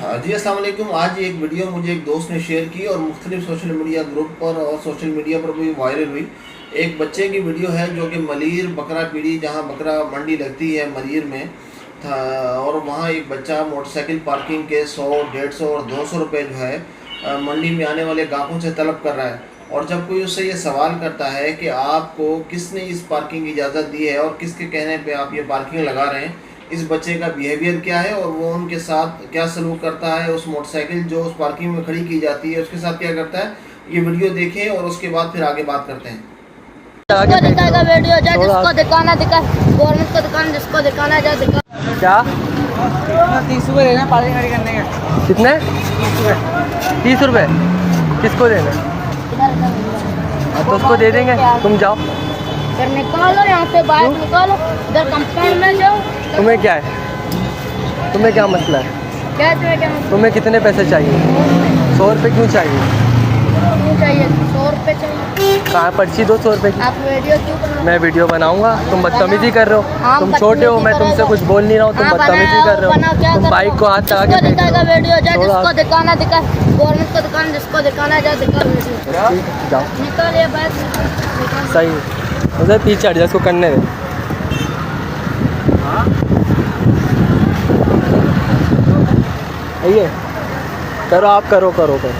जी अस्सलाम वालेकुम। आज एक वीडियो मुझे एक दोस्त ने शेयर की और मुख्तलिफ सोशल मीडिया ग्रुप पर और सोशल मीडिया पर भी वायरल हुई। एक बच्चे की वीडियो है जो कि मलीर बकरा पीड़ी, जहां बकरा मंडी लगती है मलीर में था, और वहां एक बच्चा मोटरसाइकिल पार्किंग के 100, 150 और 200 रुपये जो है मंडी में आने वाले ग्राहकों से तलब कर रहा है। और जब कोई उससे ये सवाल करता है कि आपको किसने इस पार्किंग की इजाज़त दी है और किसके कहने पे आप ये पार्किंग लगा रहे हैं, इस बच्चे का बिहेवियर क्या है और वो उनके साथ क्या सलूक करता है, उस मोटरसाइकिल जो उस पार्किंग में खड़ी की जाती है उसके साथ क्या करता है, ये वीडियो देखें और उसके बाद फिर आगे बात करते हैं। जिसको दिखाएगा वीडियो जाए, जिसको दिखाना दिखा, गवर्नमेंट को दिखाना, जिसको दिखाना जाए दिखा। क्या 30 रुपये देना पार्किंग खड़ी करने के? कितने? 30 रुपये किसको देना? तो उसको दे देंगे, तुम जाओ। फिर निकालो यहाँ से, बाइक निकालो, इधर कंपाउंड में जाओ। तुम्हें क्या है? तुम्हें क्या मसला है? क्या क्या तुम्हें कितने पैसे चाहिए? 100 रुपये क्यों चाहिए? चाहिए? 100 रुपये चाहिए। कहाँ पर्ची दो 100 रुपये की? आप वीडियो क्यों बना? मैं वीडियो बनाऊंगा। तुम बदतमीजी कर रहे हो। हाँ, तुम छोटे हो, मैं तुमसे कुछ बोल नहीं रहा हूँ, तुम हाँ, बदतमीजी कर रहे हो। तुम बाइक को हाथ लगा के दिखाएगा वीडियो जाए, थोड़ा- जिसको दिखाना दिखा, गवर्नमेंट को दिखाना, जिसको दिखाना जाए दिखा। जाओ। निकालिए बाइक। सही उधर पीछे हट जा, इसको करने दे। ये करो, आप करो करो करो।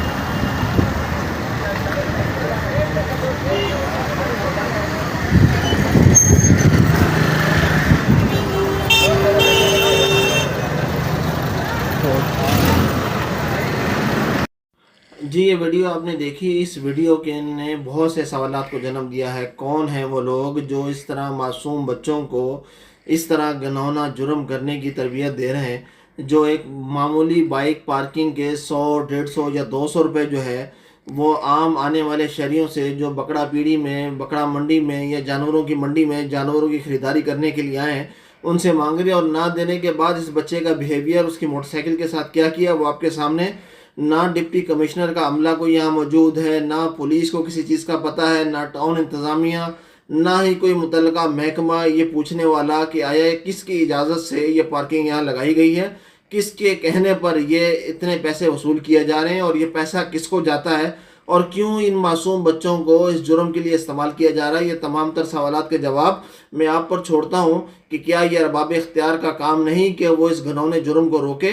जी ये वीडियो आपने देखी। इस वीडियो के ने बहुत से सवालात को जन्म दिया है। कौन है वो लोग जो इस तरह मासूम बच्चों को इस तरह घिनौना जुर्म करने की तरबियत दे रहे हैं, जो एक मामूली बाइक पार्किंग के 100, 150 या 200 रुपये जो है वो आम आने वाले शहरियों से जो बकरा पीड़ी में, बकरा मंडी में या जानवरों की मंडी में जानवरों की ख़रीदारी करने के लिए आए हैं, उनसे मांग रहे। और ना देने के बाद इस बच्चे का बिहेवियर, उसकी मोटरसाइकिल के साथ क्या किया वो आपके सामने। ना डिप्टी कमिश्नर का अमला कोई यहाँ मौजूद है, ना पुलिस को किसी चीज़ का पता है, ना टाउन इंतज़ामिया, ना ही कोई मुतल्लका महकमा ये पूछने वाला कि आया किसकी इजाज़त से ये पार्किंग यहाँ लगाई गई है, किसके कहने पर ये इतने पैसे वसूल किए जा रहे हैं और ये पैसा किसको जाता है और क्यों इन मासूम बच्चों को इस जुर्म के लिए इस्तेमाल किया जा रहा है। ये तमाम तर सवालात के जवाब मैं आप पर छोड़ता हूँ कि क्या ये अरबाब इख्तियार का काम नहीं कि वो इस घिनौने जुर्म को रोके,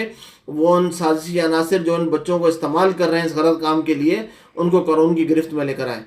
वो उन साजिशी अनासिर जो उन बच्चों को इस्तेमाल कर रहे हैं इस गलत काम के लिए, उनको कानून की गिरफ्त में लेकर आए।